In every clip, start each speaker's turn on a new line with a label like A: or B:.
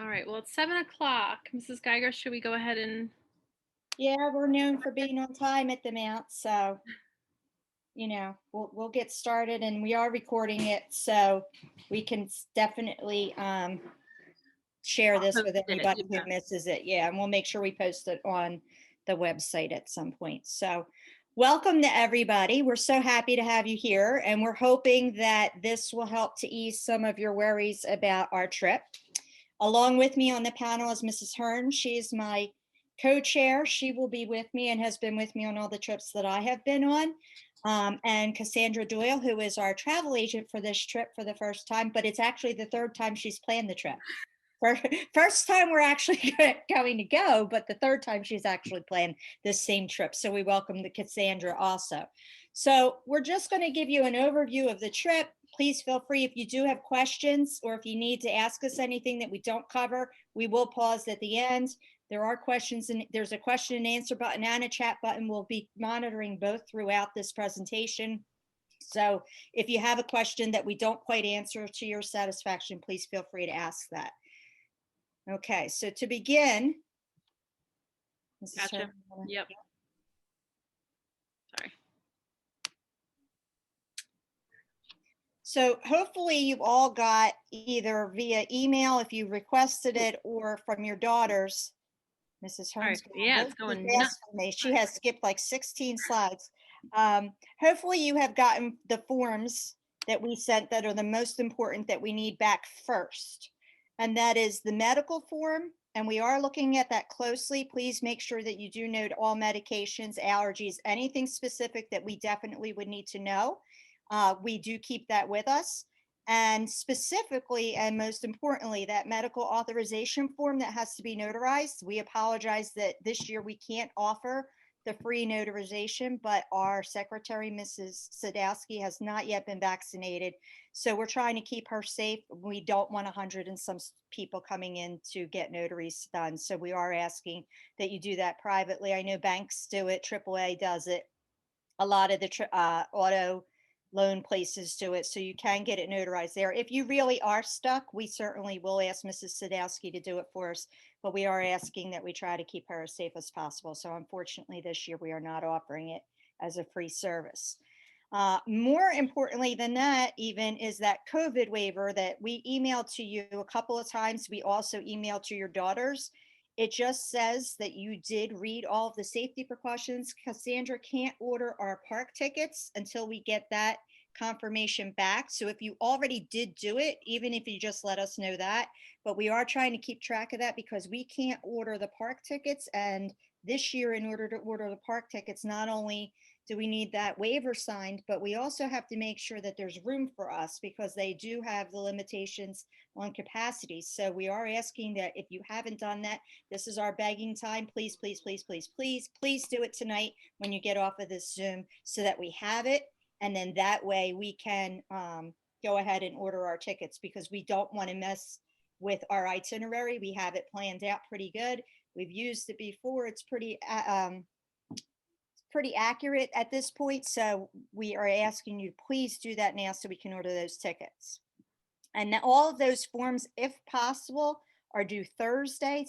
A: All right, well, it's 7 o'clock. Mrs. Geiger, should we go ahead and,
B: Yeah, we're known for being on time at the Mount, so we'll get started, and we are recording it, so we can definitely share
A: I'll
B: this
A: post
B: with
A: it,
B: anybody who
A: yeah.
B: misses it. Yeah, and we'll make sure we post it on the website at some point. So, welcome to everybody. We're so happy to have you here, and we're hoping that this will help to ease some of your worries about our trip. Along with me on the panel is Mrs. Hearn. She is my co-chair. She will be with me and has been with me on all the trips that I have been on. And Cassandra Doyle, who is our travel agent for this trip for the first time, but it's actually the third time she's planned the trip. First time we're actually going to go, but the third time she's actually planned this same trip. So we welcome the Cassandra also. So we're just going to give you an overview of the trip. Please feel free if you do have questions or if you need to ask us anything that we don't cover, we will pause at the end. There are questions and there's a question and answer button and a chat button. We'll be monitoring both throughout this presentation. So if you have a question that we don't quite answer to your satisfaction, please feel free to ask that. Okay, so to begin, Mrs.
A: Gotcha.
B: Hearn.
A: Yep. Sorry.
B: So hopefully you've all got either via email if you requested it or from your daughters. Mrs.
A: All right.
B: Hearn's going
A: Yeah,
B: way
A: it's
B: too
A: going nuts.
B: fast for me. She has skipped like 16 slides. Hopefully you have gotten the forms that we sent that are the most important that we need back first. And that is the medical form. And we are looking at that closely. Please make sure that you do note all medications, allergies, anything specific that we definitely would need to know. We do keep that with us. And specifically, and most importantly, that medical authorization form that has to be notarized. We apologize that this year we can't offer the free notarization, but our secretary, Mrs. Sadowski, has not yet been vaccinated. So we're trying to keep her safe. We don't want 100 and some people coming in to get notaries done. So we are asking that you do that privately. I know banks do it, AAA does it. A lot of the auto loan places do it, so you can get it notarized there. If you really are stuck, we certainly will ask Mrs. Sadowski to do it for us, but we are asking that we try to keep her as safe as possible. So unfortunately, this year we are not offering it as a free service. More importantly than that, even, is that COVID waiver that we emailed to you a couple of times. We also emailed to your daughters. It just says that you did read all of the safety precautions. Cassandra can't order our park tickets until we get that confirmation back. So if you already did do it, even if you just let us know that, but we are trying to keep track of that because we can't order the park tickets. And this year, in order to order the park tickets, not only do we need that waiver signed, but we also have to make sure that there's room for us because they do have the limitations on capacity. So we are asking that if you haven't done that, this is our begging time. Please, please, please, please, please, please do it tonight when you get off of this Zoom so that we have it. And then that way we can go ahead and order our tickets because we don't want to mess with our itinerary. We have it planned out pretty good. We've used it before. It's pretty accurate at this point. So we are asking you, please do that now so we can order those tickets. And all of those forms, if possible, are due Thursday,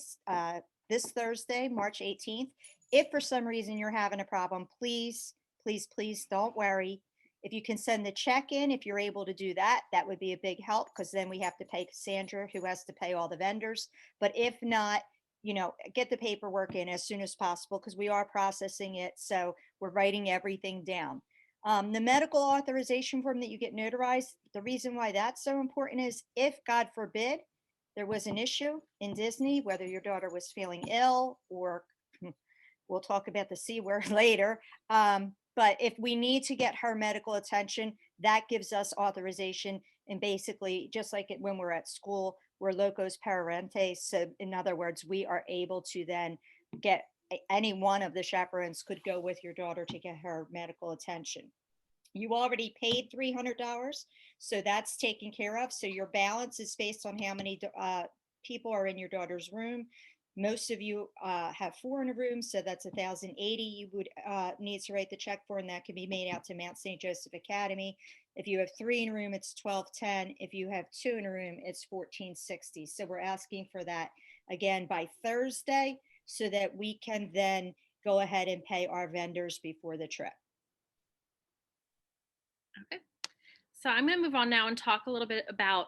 B: this Thursday, March 18th. If for some reason you're having a problem, please, please, please don't worry. If you can send the check in, if you're able to do that, that would be a big help because then we have to pay Cassandra, who has to pay all the vendors. But if not, get the paperwork in as soon as possible because we are processing it. So we're writing everything down. The medical authorization form that you get notarized, the reason why that's so important is if, God forbid, there was an issue in Disney, whether your daughter was feeling ill or we'll talk about the C word later. But if we need to get her medical attention, that gives us authorization. And basically, just like when we're at school, we're locos parentis. So in other words, we are able to then get any one of the chaperones could go with your daughter to get her medical attention. You already paid $300, so that's taken care of. So your balance is based on how many people are in your daughter's room. Most of you have 4 in a room, so that's 1,080 you would need to write the check for, and that can be made out to Mount St. Joseph Academy. If you have 3 in a room, it's 1,210. If you have 2 in a room, it's 1,460. So we're asking for that again by Thursday so that we can then go ahead and pay our vendors before the trip.
A: Okay. So I'm going to move on now and talk a little bit about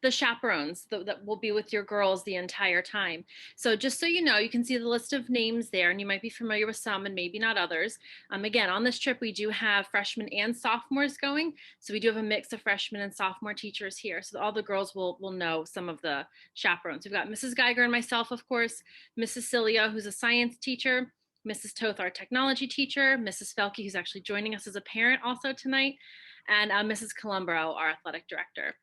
A: the chaperones that will be with your girls the entire time. So just so you know, you can see the list of names there, and you might be familiar with some and maybe not others. Again, on this trip, we do have freshmen and sophomores going. So we do have a mix of freshmen and sophomore teachers here. So all the girls will know some of the chaperones. We've got Mrs. Geiger and myself, of course, Mrs. Cilia, who's a science teacher, Mrs. Toth, our technology teacher, Mrs. Felke, who's actually joining us as a parent also tonight, and Mrs. Columbro, our athletic director.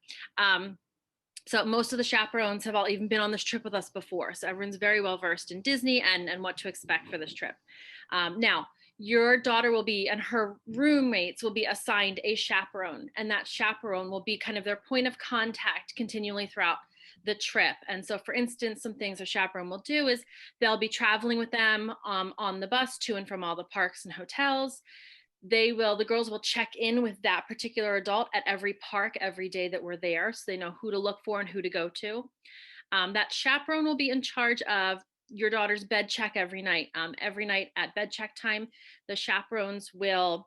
A: So most of the chaperones have all even been on this trip with us before. So everyone's very well versed in Disney and what to expect for this trip. Now, your daughter will be, and her roommates will be assigned a chaperone, and that chaperone will be kind of their point of contact continually throughout the trip. And so, for instance, some things a chaperone will do is they'll be traveling with them on the bus to and from all the parks and hotels. The girls will check in with that particular adult at every park every day that we're there, so they know who to look for and who to go to. That chaperone will be in charge of your daughter's bed check every night. Every night at bed check time, the chaperones will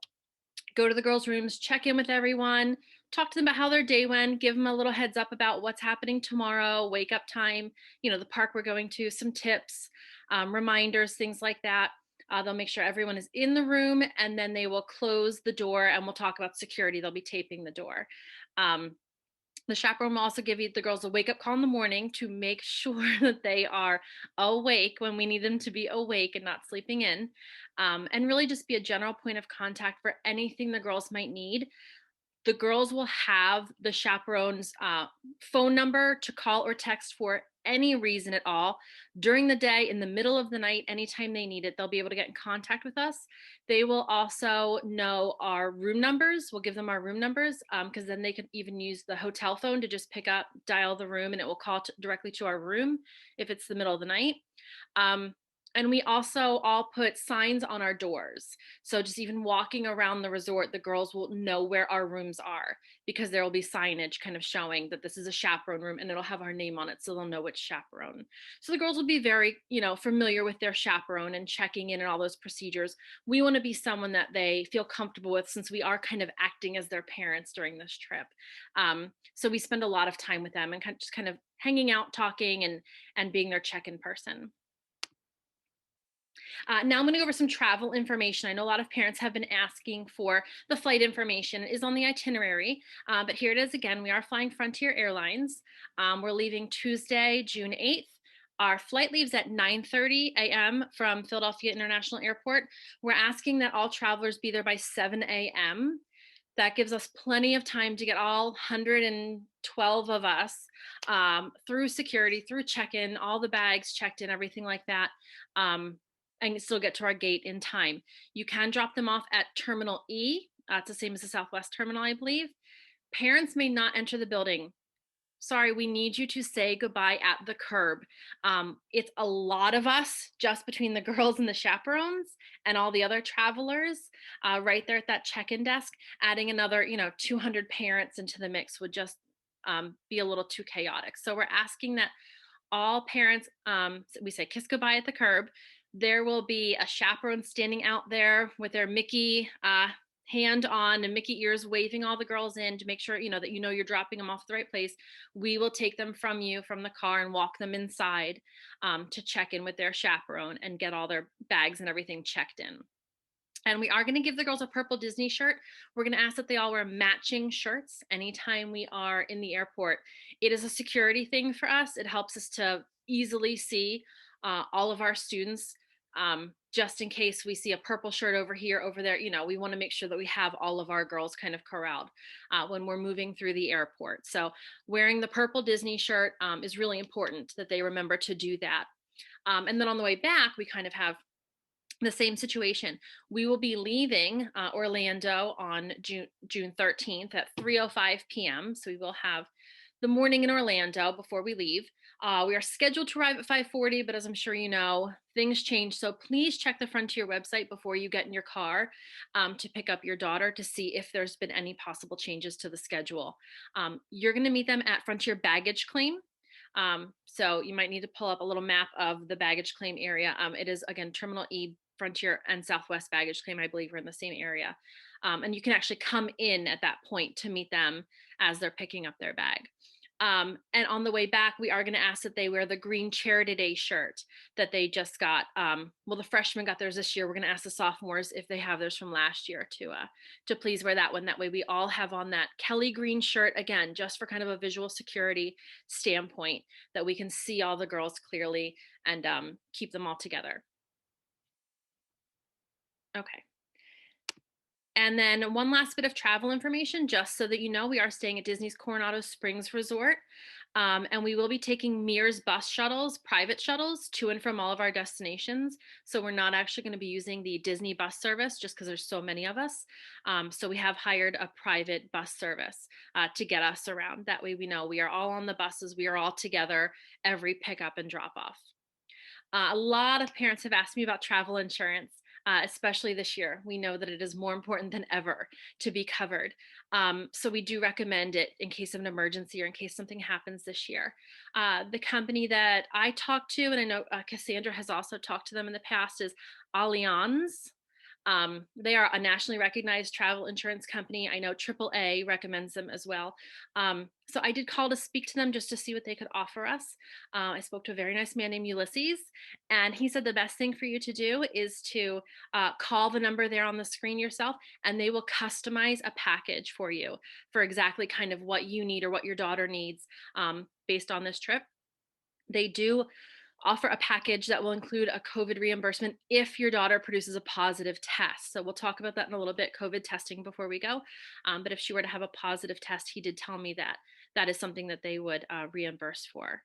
A: go to the girls' rooms, check in with everyone, talk to them about how their day went, give them a little heads up about what's happening tomorrow, wake up time, the park we're going to, some tips, reminders, things like that. They'll make sure everyone is in the room, and then they will close the door, and we'll talk about security. They'll be taping the door. The chaperone will also give the girls a wake-up call in the morning to make sure that they are awake when we need them to be awake and not sleeping in, and really just be a general point of contact for anything the girls might need. The girls will have the chaperone's phone number to call or text for any reason at all. During the day, in the middle of the night, anytime they need it, they'll be able to get in contact with us. They will also know our room numbers. We'll give them our room numbers because then they can even use the hotel phone to just pick up, dial the room, and it will call directly to our room if it's the middle of the night. And we also all put signs on our doors. So just even walking around the resort, the girls will know where our rooms are because there will be signage kind of showing that this is a chaperone room, and it'll have our name on it, so they'll know which chaperone. So the girls will be very, familiar with their chaperone and checking in and all those procedures. We want to be someone that they feel comfortable with, since we are kind of acting as their parents during this trip. So we spend a lot of time with them and just kind of hanging out, talking, and being their check-in person. Now I'm going to go over some travel information. I know a lot of parents have been asking for the flight information. It is on the itinerary, but here it is again. We are flying Frontier Airlines. We're leaving Tuesday, June 8th. Our flight leaves at 9:30 a.m. from Philadelphia International Airport. We're asking that all travelers be there by 7 a.m. That gives us plenty of time to get all 112 of us through security, through check-in, all the bags checked in, everything like that. And still get to our gate in time. You can drop them off at Terminal E. It's the same as the Southwest Terminal, I believe. Parents may not enter the building. Sorry, we need you to say goodbye at the curb. It's a lot of us just between the girls and the chaperones and all the other travelers right there at that check-in desk. Adding another, 200 parents into the mix would just be a little too chaotic. So we're asking that all parents, we say kiss goodbye at the curb. There will be a chaperone standing out there with their Mickey hand on and Mickey ears, waving all the girls in to make sure, that you're dropping them off the right place. We will take them from you from the car and walk them inside to check in with their chaperone and get all their bags and everything checked in. And we are going to give the girls a purple Disney shirt. We're going to ask that they all wear matching shirts anytime we are in the airport. It is a security thing for us. It helps us to easily see all of our students. Just in case we see a purple shirt over here, over there, we want to make sure that we have all of our girls kind of corralled when we're moving through the airport. So wearing the purple Disney shirt is really important that they remember to do that. And then on the way back, we kind of have the same situation. We will be leaving Orlando on June 13th at 3:05 p.m. So we will have the morning in Orlando before we leave. We are scheduled to arrive at 5:40, but as I'm sure you know, things change. So please check the Frontier website before you get in your car to pick up your daughter to see if there's been any possible changes to the schedule. You're going to meet them at Frontier Baggage Claim. So you might need to pull up a little map of the baggage claim area. It is, again, Terminal E, Frontier, and Southwest Baggage Claim, I believe, are in the same area. And you can actually come in at that point to meet them as they're picking up their bag. And on the way back, we are going to ask that they wear the green Charity Day shirt that they just got. Well, the freshmen got theirs this year. We're going to ask the sophomores if they have theirs from last year to please wear that one. That way, we all have on that Kelly green shirt again, just for kind of a visual security standpoint, that we can see all the girls clearly and keep them all together. Okay. And then one last bit of travel information, just so that you know, we are staying at Disney's Coronado Springs Resort. And we will be taking Mears bus shuttles, private shuttles, to and from all of our destinations. So we're not actually going to be using the Disney bus service just because there's so many of us. So we have hired a private bus service to get us around. That way we know we are all on the buses, we are all together every pickup and drop off. A lot of parents have asked me about travel insurance. Especially this year. We know that it is more important than ever to be covered. So we do recommend it in case of an emergency or in case something happens this year. The company that I talked to, and I know Cassandra has also talked to them in the past, is Allianz. They are a nationally recognized travel insurance company. I know AAA recommends them as well. So I did call to speak to them just to see what they could offer us. I spoke to a very nice man named Ulysses, and he said the best thing for you to do is to call the number there on the screen yourself, and they will customize a package for you for exactly kind of what you need or what your daughter needs based on this trip. They do offer a package that will include a COVID reimbursement if your daughter produces a positive test. So we'll talk about that in a little bit, COVID testing, before we go. But if she were to have a positive test, he did tell me that that is something that they would reimburse for.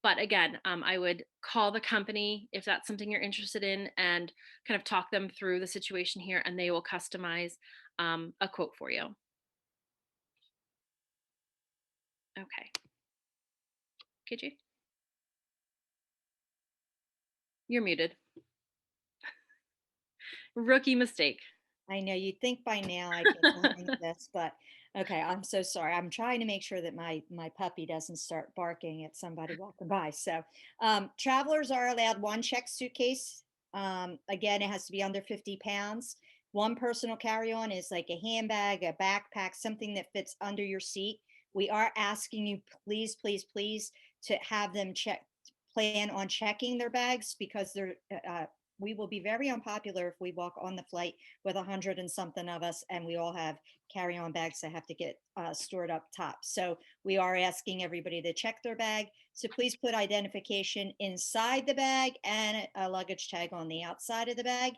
A: But again, I would call the company if that's something you're interested in and kind of talk them through the situation here, and they will customize a quote for you. Okay. KG, you're muted. Rookie mistake.
B: I know you'd think by now I'd get the hang of this, but okay, I'm so sorry. I'm trying to make sure that my puppy doesn't start barking at somebody walking by. So, travelers are allowed one checked suitcase. Again, it has to be under 50 pounds. One personal carry-on is like a handbag, a backpack, something that fits under your seat. We are asking you, please, please, please, to have them plan on checking their bags because we will be very unpopular if we walk on the flight with 100 and something of us and we all have carry-on bags that have to get stored up top. So we are asking everybody to check their bag. So please put identification inside the bag and a luggage tag on the outside of the bag.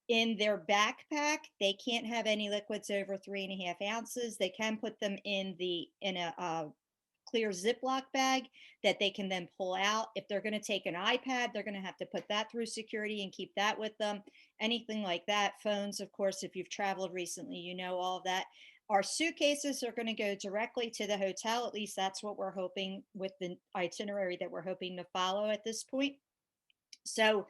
B: In their backpack, they can't have any liquids over 3.5 ounces. They can put them in a clear Ziploc bag that they can then pull out. If they're going to take an iPad, they're going to have to put that through security and keep that with them. Anything like that. Phones, of course, if you've traveled recently, you know all of that. Our suitcases are going to go directly to the hotel. At least that's what we're hoping with the itinerary that we're hoping to follow at this point. So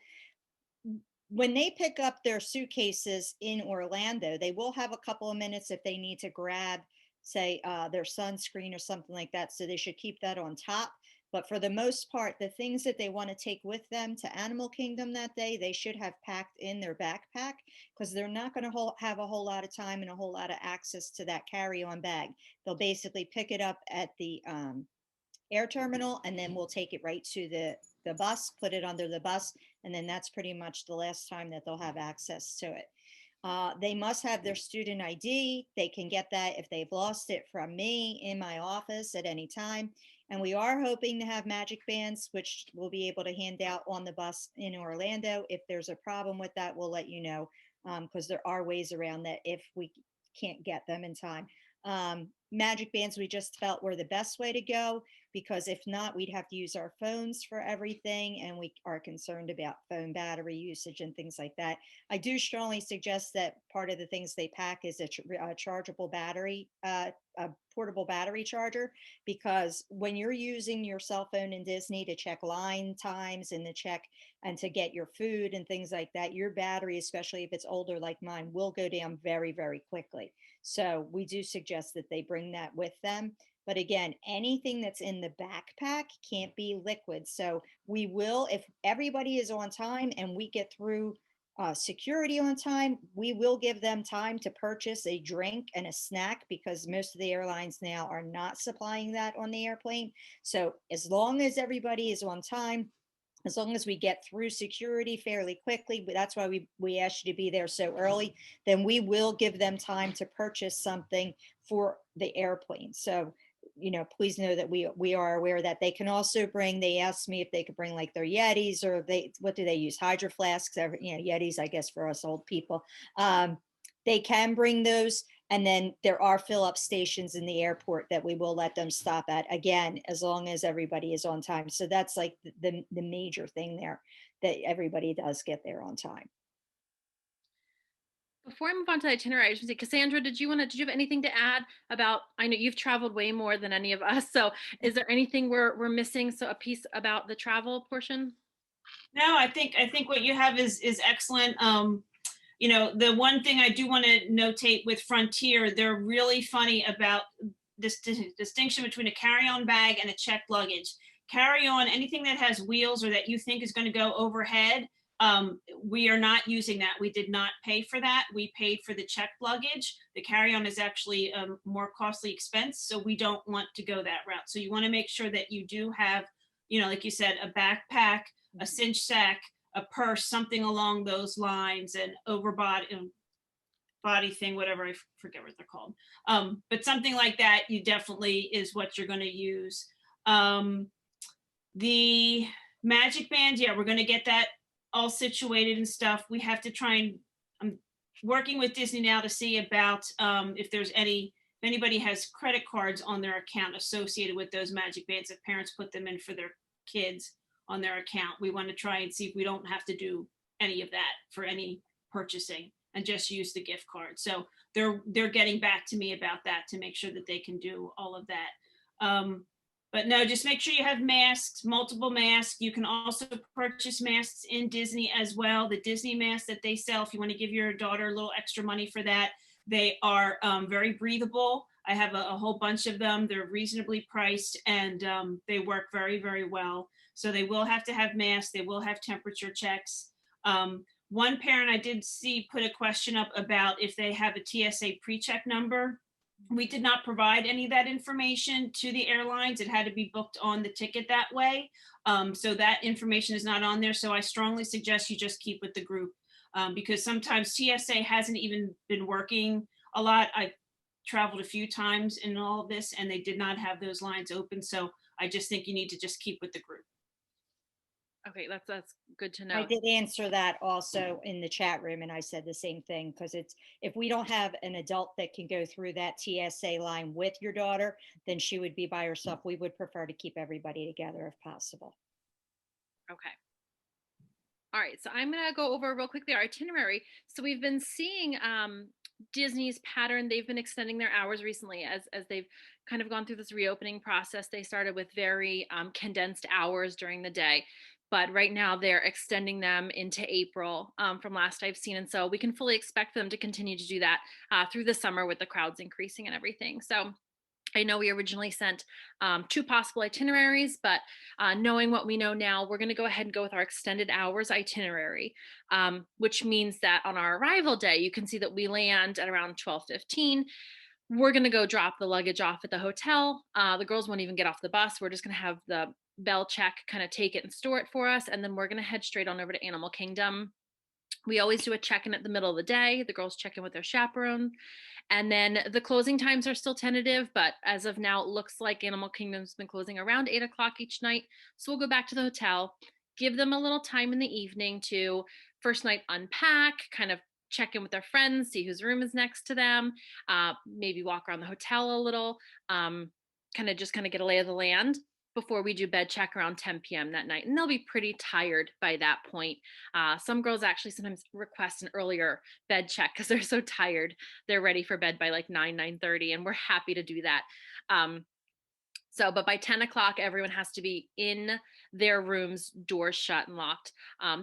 B: when they pick up their suitcases in Orlando, they will have a couple of minutes if they need to grab, say, their sunscreen or something like that. So they should keep that on top. But for the most part, the things that they want to take with them to Animal Kingdom that day, they should have packed in their backpack because they're not going to have a whole lot of time and a whole lot of access to that carry-on bag. They'll basically pick it up at the air terminal and then we'll take it right to the bus, put it under the bus, and then that's pretty much the last time that they'll have access to it. They must have their student ID. They can get that if they've lost it from me in my office at any time. And we are hoping to have magic bands, which we'll be able to hand out on the bus in Orlando. If there's a problem with that, we'll let you know because there are ways around that if we can't get them in time. magic bands we just felt were the best way to go, because if not, we'd have to use our phones for everything, and we are concerned about phone battery usage and things like that. I do strongly suggest that part of the things they pack is a chargeable battery, a portable battery charger, because when you're using your cell phone in Disney to check line times and to check and to get your food and things like that, your battery, especially if it's older like mine, will go down very, very quickly. So we do suggest that they bring that with them. But again, anything that's in the backpack can't be liquid. So we will, if everybody is on time and we get through security on time, we will give them time to purchase a drink and a snack, because most of the airlines now are not supplying that on the airplane. So as long as everybody is on time, as long as we get through security fairly quickly, but that's why we asked you to be there so early, then we will give them time to purchase something for the airplane. So, please know that we are aware that they can also bring, they asked me if they could bring like their Yetis, or what do they use? Hydro flasks, Yetis, I guess, for us old people. They can bring those. And then there are fill up stations in the airport that we will let them stop at, again, as long as everybody is on time. So that's like the major thing there, that everybody does get there on time.
A: Before I move on to the itinerary, I just want to say, Cassandra, did you have anything to add about, I know you've traveled way more than any of us. So is there anything we're missing? So a piece about the travel portion?
C: No, I think what you have is excellent. The one thing I do want to notate with Frontier, they're really funny about this distinction between a carry-on bag and a checked luggage. Carry-on, anything that has wheels or that you think is going to go overhead, we are not using that. We did not pay for that. We paid for the checked luggage. The carry-on is actually a more costly expense, so we don't want to go that route. So you want to make sure that you do have, like you said, a backpack, a cinch sack, a purse, something along those lines, and body thing, whatever, I forget what they're called. But something like that, you definitely is what you're going to use. The magic band, yeah, we're going to get that all situated and stuff. We have to try and, I'm working with Disney now to see about if anybody has credit cards on their account associated with those magic bands, if parents put them in for their kids on their account. We want to try and see if we don't have to do any of that for any purchasing and just use the gift card. So they're getting back to me about that to make sure that they can do all of that. But no, just make sure you have masks, multiple masks. You can also purchase masks in Disney as well. The Disney masks that they sell, if you want to give your daughter a little extra money for that, they are very breathable. I have a whole bunch of them. They're reasonably priced, and they work very, very well. So they will have to have masks. They will have temperature checks. One parent I did see put a question up about if they have a TSA pre-check number. We did not provide any of that information to the airlines. It had to be booked on the ticket that way. So that information is not on there. So I strongly suggest you just keep with the group, because sometimes TSA hasn't even been working a lot. I traveled a few times in all of this, and they did not have those lines open. So I just think you need to just keep with the group.
A: Okay, that's good to know.
B: I did answer that also in the chat room, and I said the same thing, because it's, if we don't have an adult that can go through that TSA line with your daughter, then she would be by herself. We would prefer to keep everybody together if possible.
A: Okay. All right, so I'm going to go over real quickly our itinerary. So we've been seeing Disney's pattern. They've been extending their hours recently as they've kind of gone through this reopening process. They started with very condensed hours during the day, but right now they're extending them into April from last I've seen. And so we can fully expect them to continue to do that through the summer with the crowds increasing and everything. So I know we originally sent 2 possible itineraries, but knowing what we know now, we're going to go ahead and go with our extended hours itinerary, which means that on our arrival day, you can see that we land at around 12:15. We're going to go drop the luggage off at the hotel. The girls won't even get off the bus. We're just going to have the bell check kind of take it and store it for us. And then we're going to head straight on over to Animal Kingdom. We always do a check-in at the middle of the day. The girls check in with their chaperone. And then the closing times are still tentative, but as of now, it looks like Animal Kingdom's been closing around 8 o'clock each night. So we'll go back to the hotel, give them a little time in the evening to first night unpack, kind of check in with their friends, see whose room is next to them, maybe walk around the hotel a little, kind of get a lay of the land before we do bed check around 10 p.m. that night. And they'll be pretty tired by that point. Some girls actually sometimes request an earlier bed check because they're so tired. They're ready for bed by like 9:30, and we're happy to do that. But by 10 o'clock, everyone has to be in their rooms, doors shut and locked.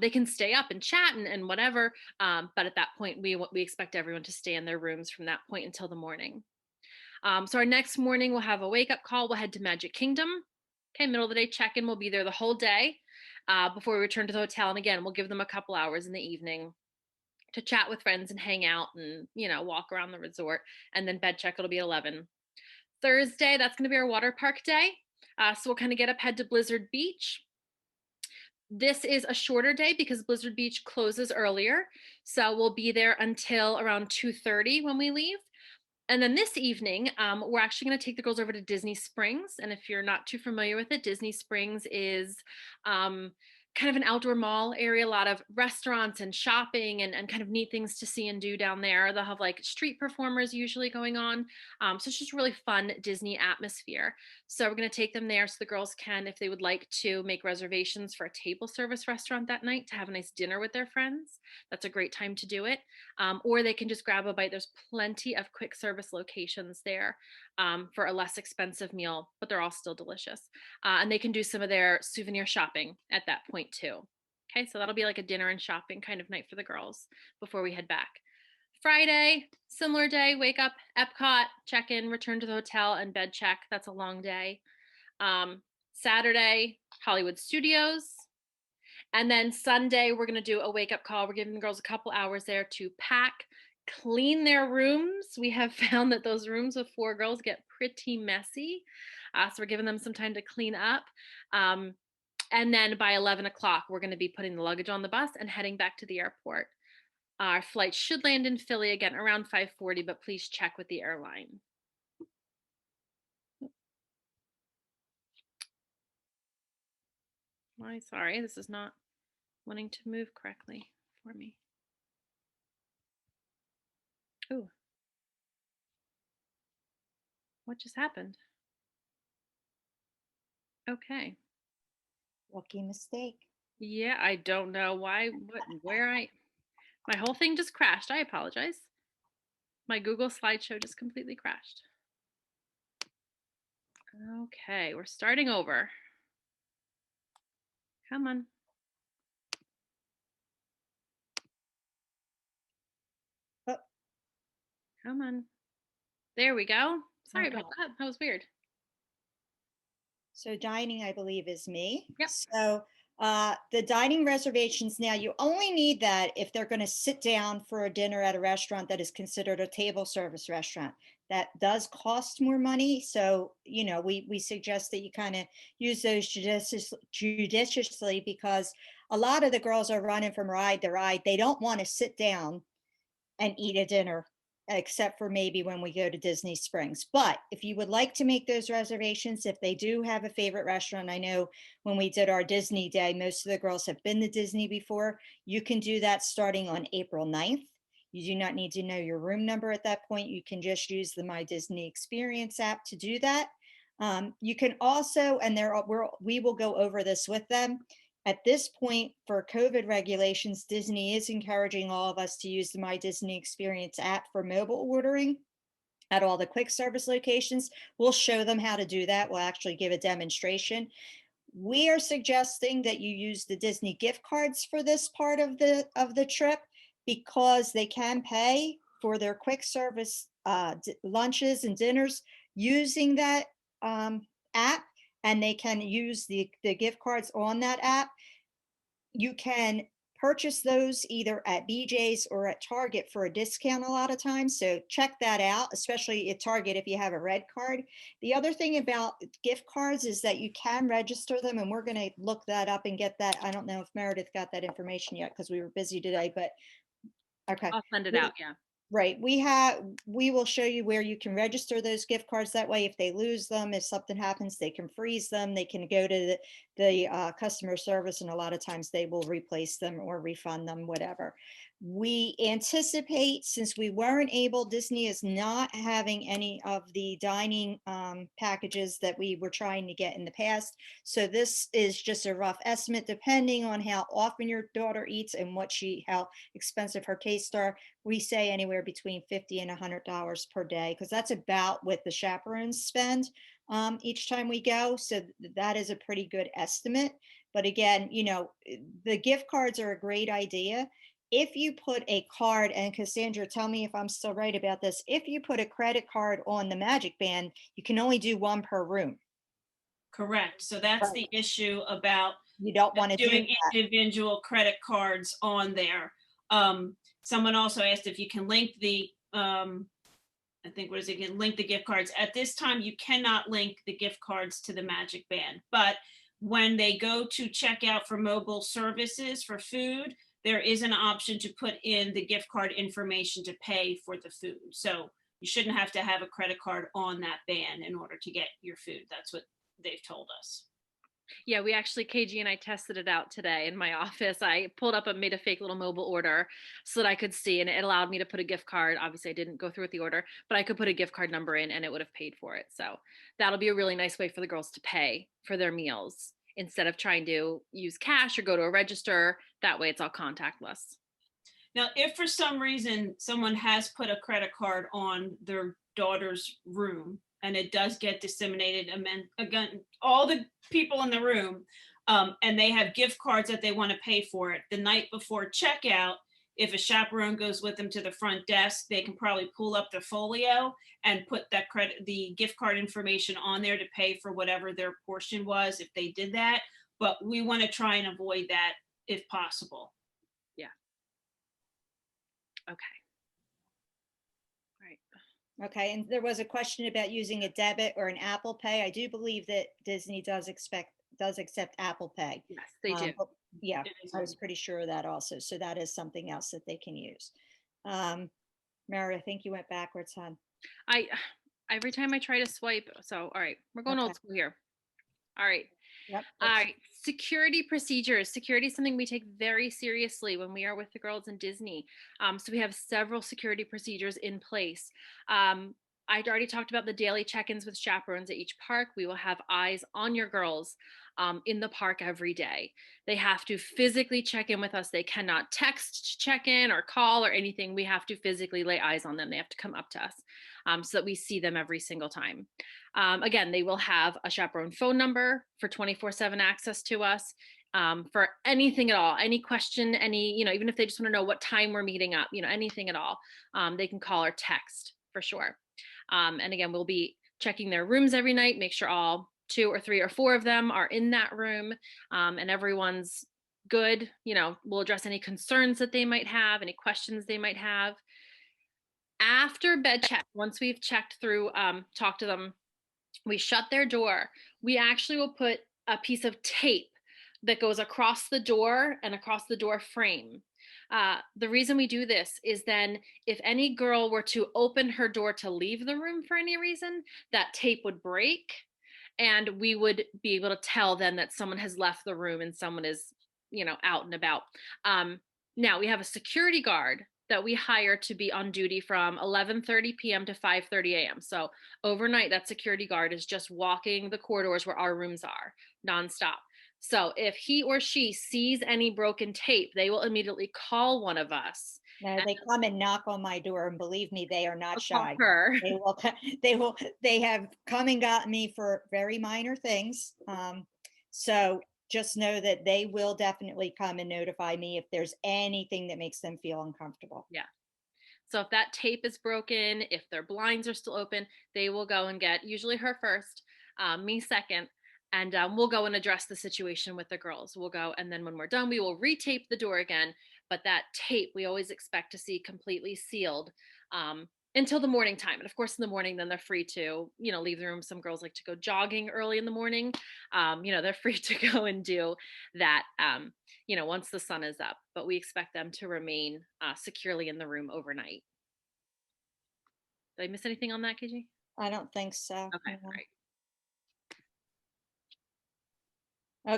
A: They can stay up and chat and whatever. But at that point, we expect everyone to stay in their rooms from that point until the morning. So our next morning, we'll have a wake up call. We'll head to Magic Kingdom. Okay, middle of the day check-in. We'll be there the whole day before we return to the hotel. And again, we'll give them a couple hours in the evening to chat with friends and hang out and, walk around the resort. And then bed check, it'll be 11. Thursday, that's going to be our water park day. So we'll kind of get up, head to Blizzard Beach. This is a shorter day because Blizzard Beach closes earlier. So we'll be there until around 2:30 when we leave. And then this evening, we're actually going to take the girls over to Disney Springs. And if you're not too familiar with it, Disney Springs is kind of an outdoor mall area, a lot of restaurants and shopping and kind of neat things to see and do down there. They'll have like street performers usually going on. So it's just really fun Disney atmosphere. So we're going to take them there so the girls can, if they would like to, make reservations for a table service restaurant that night to have a nice dinner with their friends. That's a great time to do it. Or they can just grab a bite. There's plenty of quick service locations there for a less expensive meal, but they're all still delicious. And they can do some of their souvenir shopping at that point too. Okay, so that'll be like a dinner and shopping kind of night for the girls before we head back. Friday, similar day, wake up, Epcot, check in, return to the hotel, and bed check. That's a long day. Saturday, Hollywood Studios. And then Sunday, we're going to do a wake up call. We're giving the girls a couple hours there to pack, clean their rooms. We have found that those rooms with 4 girls get pretty messy. So we're giving them some time to clean up. And then by 11 o'clock, we're going to be putting the luggage on the bus and heading back to the airport. Our flight should land in Philly again around 5:40, but please check with the airline. Sorry, this is not wanting to move correctly for me. Ooh. What just happened? Okay.
B: Rookie mistake.
A: Yeah, I don't know why, my whole thing just crashed. I apologize. My Google slideshow just completely crashed. Okay, we're starting over. Come on.
B: Oh.
A: Come on. There we go. Sorry
B: Okay.
A: about that. That was weird.
B: So dining, I believe, is me.
A: Yep.
B: So the dining reservations now, you only need that if they're going to sit down for a dinner at a restaurant that is considered a table service restaurant. That does cost more money. So, we suggest that you kind of use those judiciously because a lot of the girls are running from ride to ride. They don't want to sit down and eat a dinner except for maybe when we go to Disney Springs. But if you would like to make those reservations, if they do have a favorite restaurant, I know when we did our Disney day, most of the girls have been to Disney before. You can do that starting on April 9th. You do not need to know your room number at that point. You can just use the My Disney Experience app to do that. You can also, and we will go over this with them. At this point, for COVID regulations, Disney is encouraging all of us to use the My Disney Experience app for mobile ordering at all the quick service locations. We'll show them how to do that. We'll actually give a demonstration. We are suggesting that you use the Disney gift cards for this part of the trip because they can pay for their quick service lunches and dinners using that app. And they can use the gift cards on that app. You can purchase those either at BJ's or at Target for a discount a lot of times. So check that out, especially at Target if you have a red card. The other thing about gift cards is that you can register them, and we're going to look that up and get that. I don't know if Meredith got that information yet because we were busy today, but okay.
A: I'll send it out, yeah.
B: Right. We will show you where you can register those gift cards. That way, if they lose them, if something happens, they can freeze them. They can go to the customer service, and a lot of times they will replace them or refund them, whatever. We anticipate, since we weren't able, Disney is not having any of the dining packages that we were trying to get in the past. So this is just a rough estimate, depending on how often your daughter eats and how expensive her tastes are. We say anywhere between 50 and $100 per day, because that's about what the chaperones spend each time we go. So that is a pretty good estimate. But again, the gift cards are a great idea. If you put a card, and Cassandra, tell me if I'm still right about this. If you put a credit card on the Magic Band, you can only do one per room.
C: Correct. So that's
B: Right.
C: the issue about
B: You don't want to do
C: doing
B: that.
C: individual credit cards on there. Someone also asked if you can link the, I think, what is it again? Link the gift cards. At this time, you cannot link the gift cards to the Magic Band, but when they go to check out for mobile services for food, there is an option to put in the gift card information to pay for the food. So you shouldn't have to have a credit card on that band in order to get your food. That's what they've told us.
A: Yeah, we actually, KG and I tested it out today in my office. I pulled up and made a fake little mobile order so that I could see, and it allowed me to put a gift card. Obviously, I didn't go through with the order, but I could put a gift card number in and it would have paid for it. So that'll be a really nice way for the girls to pay for their meals instead of trying to use cash or go to a register. That way it's all contactless.
C: Now, if for some reason someone has put a credit card on their daughter's room and it does get disseminated, and then again, all the people in the room, and they have gift cards that they want to pay for it, the night before checkout, if a chaperone goes with them to the front desk, they can probably pull up the folio and put the gift card information on there to pay for whatever their portion was if they did that. But we want to try and avoid that if possible.
A: Yeah. Okay. Right.
B: Okay, and there was a question about using a debit or an Apple Pay. I do believe that Disney does accept Apple Pay.
A: Yes, they do.
B: Yeah,
C: It is.
B: I was pretty sure of that also. So that is something else that they can use. Mary, I think you went backwards, hon.
A: I every time I try to swipe, so all right, we're going
B: Okay.
A: old school here. All right.
B: Yep.
A: All right. Security procedures. Security is something we take very seriously when we are with the girls in Disney. So we have several security procedures in place. I'd already talked about the daily check-ins with chaperones at each park. We will have eyes on your girls in the park every day. They have to physically check in with us. They cannot text to check in or call or anything. We have to physically lay eyes on them. They have to come up to us so that we see them every single time. Again, they will have a chaperone phone number for 24/7 access to us for anything at all, any question, even if they just want to know what time we're meeting up, anything at all, they can call or text for sure. And again, we'll be checking their rooms every night, make sure all 2 or 3 or 4 of them are in that room and everyone's good. We'll address any concerns that they might have, any questions they might have. After bed check, once we've checked through, talked to them, we shut their door. We actually will put a piece of tape that goes across the door and across the door frame. The reason we do this is then if any girl were to open her door to leave the room for any reason, that tape would break and we would be able to tell then that someone has left the room and someone is, out and about. Now we have a security guard that we hire to be on duty from 11:30 p.m. to 5:30 a.m. So overnight, that security guard is just walking the corridors where our rooms are nonstop. So if he or she sees any broken tape, they will immediately call one of us.
B: No, they come and knock on my door, and believe me, they are not shy.
A: Her.
B: They have come and gotten me for very minor things. So just know that they will definitely come and notify me if there's anything that makes them feel uncomfortable.
A: Yeah. So if that tape is broken, if their blinds are still open, they will go and get usually her first, me second, and we'll go and address the situation with the girls. We'll go, and then when we're done, we will retape the door again. But that tape, we always expect to see completely sealed until the morning time. And of course, in the morning, then they're free to, leave the room. Some girls like to go jogging early in the morning. They're free to go and do that, once the sun is up. But we expect them to remain securely in the room overnight. Did I miss anything on that, KG?
B: I don't think so.
A: Okay,
B: no.
A: all right.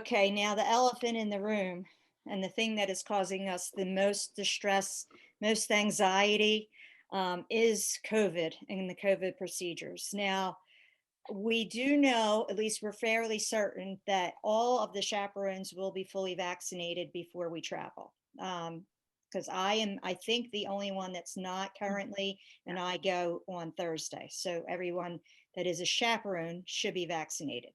B: Okay, now the elephant in the room and the thing that is causing us the most distress, most anxiety is COVID and the COVID procedures. Now, we do know, at least we're fairly certain, that all of the chaperones will be fully vaccinated before we travel. Because I think, the only one that's not currently, and I go on Thursday. So everyone that is a chaperone should be vaccinated.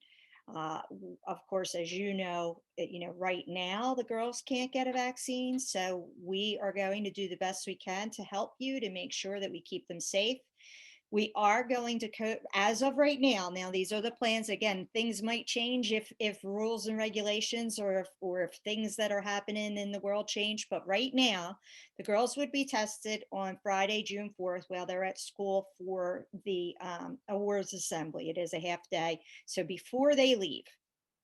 B: Of course, as right now the girls can't get a vaccine, so we are going to do the best we can to help you to make sure that we keep them safe. We are going to as of right now. Now, these are the plans. Again, things might change if rules and regulations or if things that are happening in the world change. But right now, the girls would be tested on Friday, June 4th, while they're at school for the awards assembly. It is a half day, so before they leave,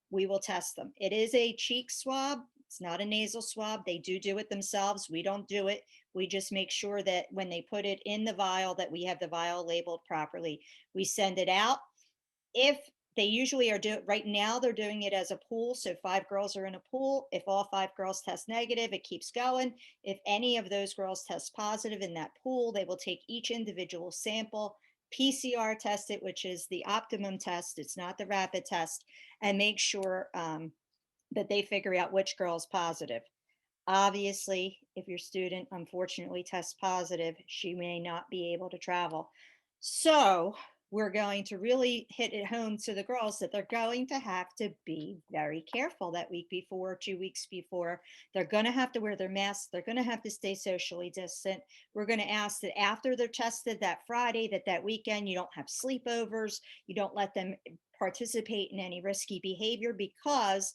B: we will test them. It is a cheek swab. It's not a nasal swab. They do it themselves. We don't do it. We just make sure that when they put it in the vial, that we have the vial labeled properly. We send it out. If they usually are doing, right now they're doing it as a pool. So 5 girls are in a pool. If all 5 girls test negative, it keeps going. If any of those girls test positive in that pool, they will take each individual sample, PCR test it, which is the optimum test. It's not the rapid test, and make sure that they figure out which girl's positive. Obviously, if your student unfortunately tests positive, she may not be able to travel. So we're going to really hit it home to the girls that they're going to have to be very careful that week before, 2 weeks before. They're going to have to wear their masks. They're going to have to stay socially distant. We're going to ask that after they're tested that Friday, that weekend, you don't have sleepovers. You don't let them participate in any risky behavior, because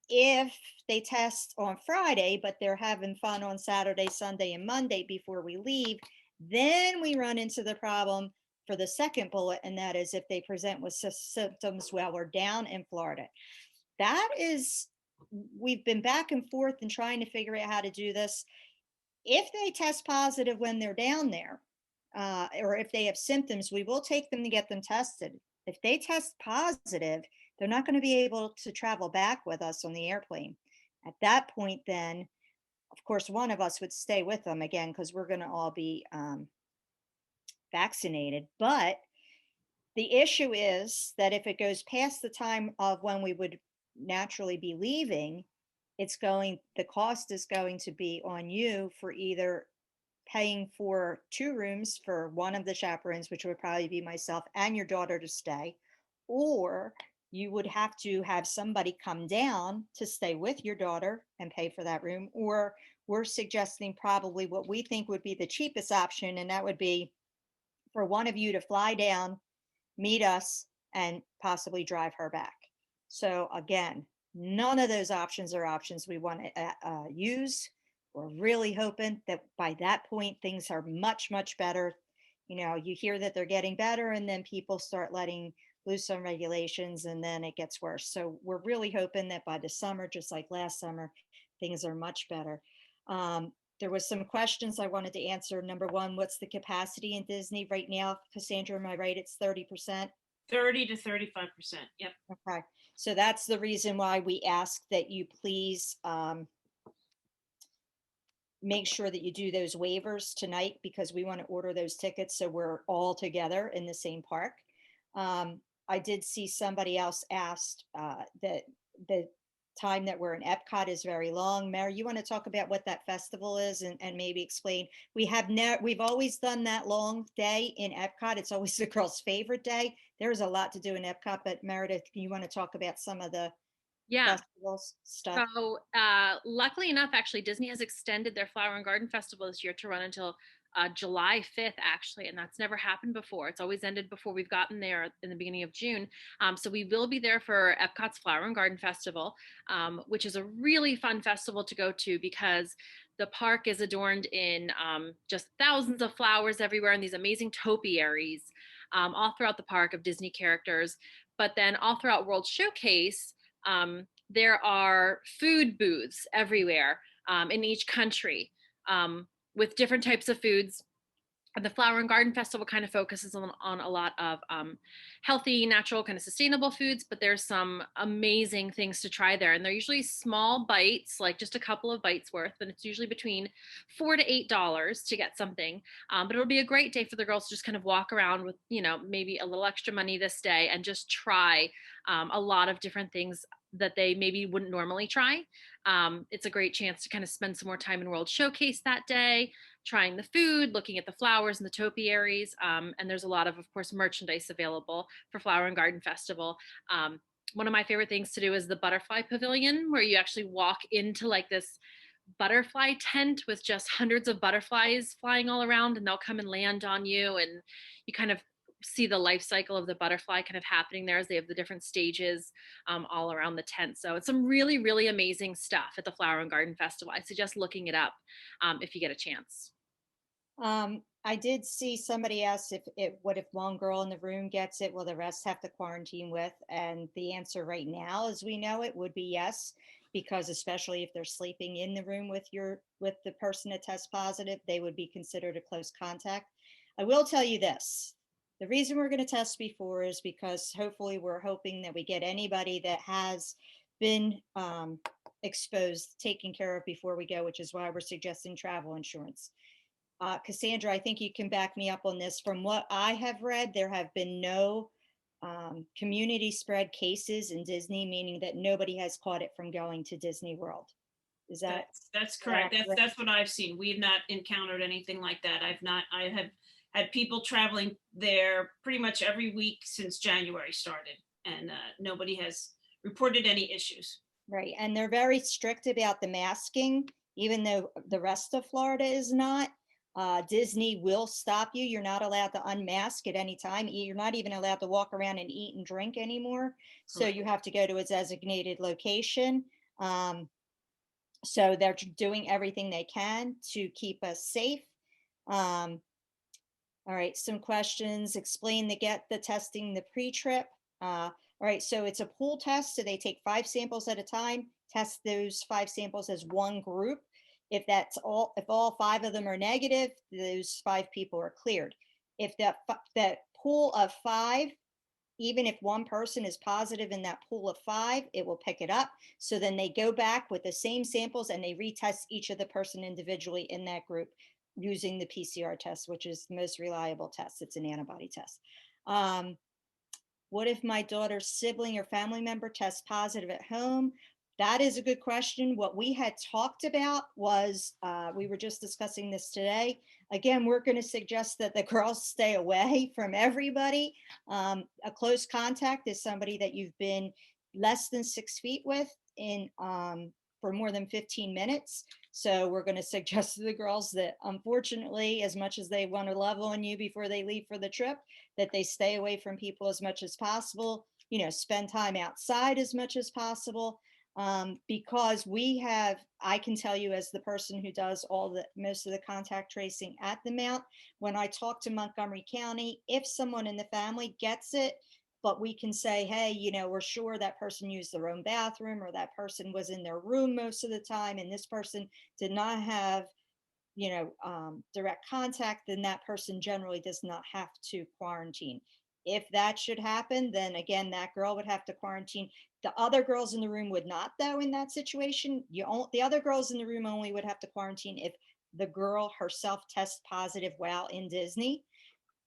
B: if they test on Friday, but they're having fun on Saturday, Sunday, and Monday before we leave, then we run into the problem for the second bullet, and that is if they present with symptoms while we're down in Florida. That is, we've been back and forth and trying to figure out how to do this. If they test positive when they're down there, or if they have symptoms, we will take them to get them tested. If they test positive, they're not going to be able to travel back with us on the airplane. At that point, then, of course, one of us would stay with them again, because we're going to all be vaccinated. But the issue is that if it goes past the time of when we would naturally be leaving, the cost is going to be on you for either paying for 2 rooms for one of the chaperones, which would probably be myself and your daughter, to stay, or you would have to have somebody come down to stay with your daughter and pay for that room. Or we're suggesting probably what we think would be the cheapest option, and that would be for one of you to fly down, meet us, and possibly drive her back. So again, none of those options are options we want to use. We're really hoping that by that point, things are much, much better. You hear that they're getting better, and then people start letting loose on regulations, and then it gets worse. So we're really hoping that by the summer, just like last summer, things are much better. There was some questions I wanted to answer. Number one, what's the capacity in Disney right now? Cassandra, am I right? It's 30%?
C: 30 to 35%. Yep.
B: Okay. So that's the reason why we ask that you please make sure that you do those waivers tonight, because we want to order those tickets so we're all together in the same park. I did see somebody else asked that the time that we're in Epcot is very long. Mary, you want to talk about what that festival is, and maybe explain? We've always done that long day in Epcot. It's always the girls' favorite day. There's a lot to do in Epcot, but Meredith, you want to talk about some of the
A: Yeah.
B: festivals stuff?
A: So luckily enough, actually, Disney has extended their Flower and Garden Festival this year to run until July 5th, actually, and that's never happened before. It's always ended before we've gotten there in the beginning of June. So we will be there for Epcot's Flower and Garden Festival, which is a really fun festival to go to, because the park is adorned in just thousands of flowers everywhere, and these amazing topiaries all throughout the park of Disney characters. But then all throughout World Showcase, there are food booths everywhere in each country, with different types of foods. And the Flower and Garden Festival kind of focuses on a lot of healthy, natural, kind of sustainable foods, but there's some amazing things to try there. And they're usually small bites, like just a couple of bites worth, and it's usually between $4 to $8 to get something. But it'll be a great day for the girls to just kind of walk around with, maybe a little extra money this day and just try a lot of different things that they maybe wouldn't normally try. It's a great chance to kind of spend some more time in World Showcase that day, trying the food, looking at the flowers and the topiaries. And there's a lot of course, merchandise available for Flower and Garden Festival. One of my favorite things to do is the butterfly pavilion, where you actually walk into like this butterfly tent with just hundreds of butterflies flying all around, and they'll come and land on you, and you kind of see the life cycle of the butterfly kind of happening there as they have the different stages all around the tent. So it's some really, really amazing stuff at the Flower and Garden Festival. I suggest looking it up if you get a chance.
B: I did see somebody asked what if one girl in the room gets it, will the rest have to quarantine with? And the answer right now, as we know it, would be yes, because especially if they're sleeping in the room with the person that tests positive, they would be considered a close contact. I will tell you this. The reason we're going to test before is because hopefully we're hoping that we get anybody that has been exposed, taken care of before we go, which is why we're suggesting travel insurance. Cassandra, I think you can back me up on this. From what I have read, there have been no community spread cases in Disney, meaning that nobody has caught it from going to Disney World. Is that?
C: That's correct. That's what I've seen. We've not encountered anything like that. I have had people traveling there pretty much every week since January started, and nobody has reported any issues.
B: Right. And they're very strict about the masking, even though the rest of Florida is not. Disney will stop you. You're not allowed to unmask at any time. You're not even allowed to walk around and eat and drink anymore. So you have to go to a designated location. So they're doing everything they can to keep us safe. All right, some questions. Explain the testing, the pre-trip. All right, so it's a pool test. So they take 5 samples at a time, test those 5 samples as one group. If all 5 of them are negative, those 5 people are cleared. If that pool of 5, even if one person is positive in that pool of 5, it will pick it up. So then they go back with the same samples and they retest each of the person individually in that group using the PCR test, which is the most reliable test. It's an antibody test. What if my daughter's sibling or family member tests positive at home? That is a good question. What we had talked about was, we were just discussing this today. Again, we're going to suggest that the girls stay away from everybody. A close contact is somebody that you've been less than 6 feet with for more than 15 minutes. So we're going to suggest to the girls that, unfortunately, as much as they want to love on you before they leave for the trip, that they stay away from people as much as possible, spend time outside as much as possible. Because I can tell you, as the person who does most of the contact tracing at the Mount, when I talk to Montgomery County, if someone in the family gets it, but we can say, hey, we're sure that person used their own bathroom, or that person was in their room most of the time, and this person did not have, direct contact, then that person generally does not have to quarantine. If that should happen, then again, that girl would have to quarantine. The other girls in the room would not, though, in that situation. The other girls in the room only would have to quarantine if the girl herself tests positive while in Disney.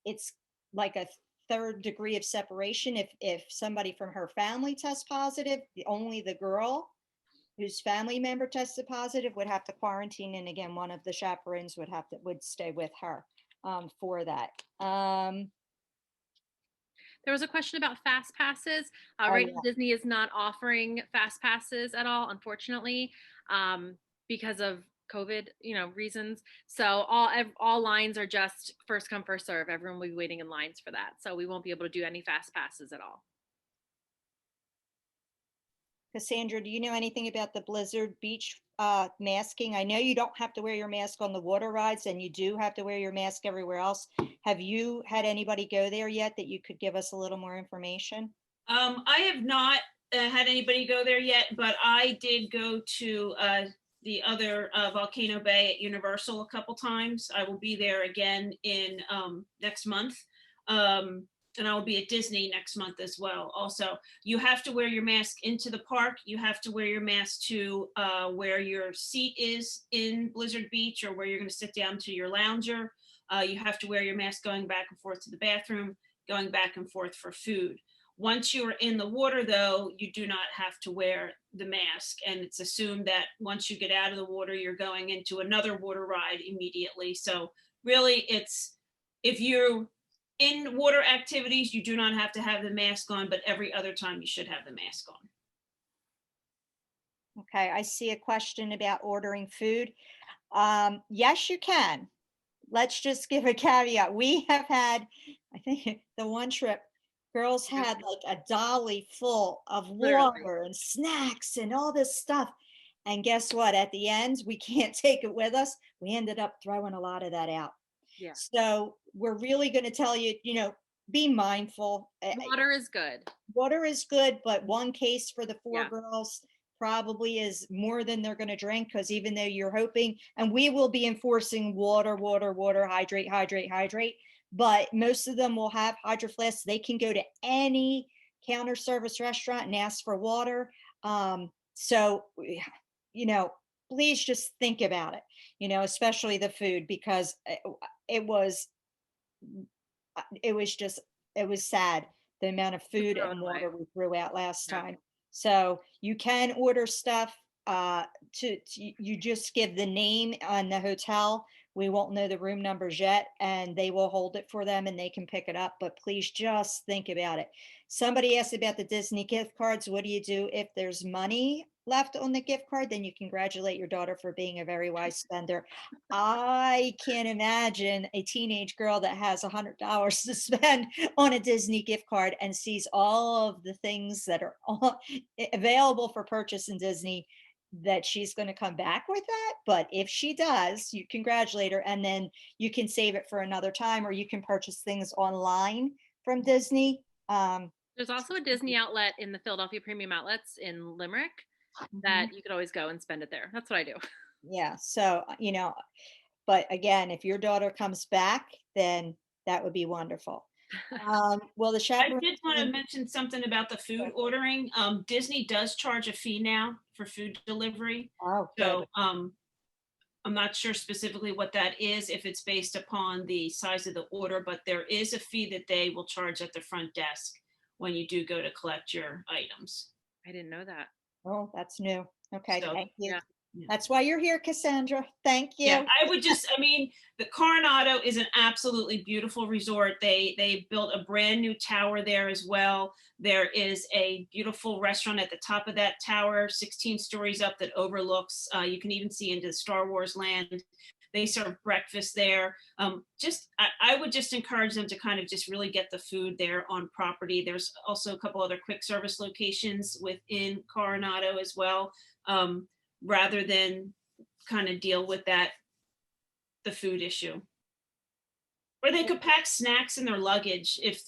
B: It's like a 3rd degree of separation. If somebody from her family tests positive, only the girl whose family member tested positive would have to quarantine. And again, one of the chaperones would stay with her for that.
A: There was a question about fast passes. Right now, Disney is not offering fast passes at all, unfortunately, because of COVID, reasons. So all lines are just first come, first serve. Everyone will be waiting in lines for that. So we won't be able to do any fast passes at all.
B: Cassandra, do you know anything about the Blizzard Beach masking? I know you don't have to wear your mask on the water rides, and you do have to wear your mask everywhere else. Have you had anybody go there yet that you could give us a little more information?
C: I have not had anybody go there yet, but I did go to the other Volcano Bay at Universal a couple times. I will be there again in next month. And I will be at Disney next month as well. Also, you have to wear your mask into the park. You have to wear your mask to where your seat is in Blizzard Beach or where you're going to sit down to your lounger. You have to wear your mask going back and forth to the bathroom, going back and forth for food. Once you are in the water, though, you do not have to wear the mask. And it's assumed that once you get out of the water, you're going into another water ride immediately. So really, it's if you're in water activities, you do not have to have the mask on, but every other time you should have the mask on.
B: Okay, I see a question about ordering food. Yes, you can. Let's just give a caveat. We have had, I think the one trip, girls had like a dolly full of
A: Literally.
B: water and snacks and all this stuff. And guess what? At the end, we can't take it with us. We ended up throwing a lot of that out.
A: Yeah.
B: So we're really going to tell you, be mindful.
A: Water is good.
B: Water is good, but one case for the four
A: Yeah.
B: girls probably is more than they're going to drink, because even though you're hoping, and we will be enforcing water, water, water, hydrate, hydrate, hydrate, but most of them will have hydro flasks. They can go to any counter service restaurant and ask for water. So, please just think about it, especially the food, because it was it was sad, the amount of food
A: throw
B: and
A: it away.
B: water we threw out last
A: Yeah.
B: time. So you can order stuff, you just give the name on the hotel. We won't know the room numbers yet, and they will hold it for them and they can pick it up. But please just think about it. Somebody asked about the Disney gift cards. What do you do if there's money left on the gift card? Then you congratulate your daughter for being a very wise spender. I can't imagine a teenage girl that has $100 to spend on a Disney gift card and sees all of the things that are available for purchase in Disney, that she's going to come back with that. But if she does, you congratulate her, and then you can save it for another time, or you can purchase things online from Disney.
A: There's also a Disney outlet in the Philadelphia Premium Outlets in Limerick that you could always go and spend it there. That's what I do.
B: Yeah. So, but again, if your daughter comes back, then that would be wonderful. Well, the
C: I
B: chaperone.
C: did want to mention something about the food ordering. Disney does charge a fee now for food delivery.
B: Oh, good.
C: So I'm not sure specifically what that is, if it's based upon the size of the order, but there is a fee that they will charge at the front desk when you do go to collect your items.
A: I didn't know that.
B: Oh, that's new. Okay,
C: So,
B: thank you.
A: yeah.
B: That's why you're here, Cassandra. Thank you.
C: Yeah, the Coronado is an absolutely beautiful resort. They built a brand new tower there as well. There is a beautiful restaurant at the top of that tower, 16 stories up, that overlooks, you can even see into Star Wars land. They serve breakfast there. I would just encourage them to kind of just really get the food there on property. There's also a couple other quick service locations within Coronado as well, rather than kind of deal with the food issue. Or they could pack snacks in their luggage if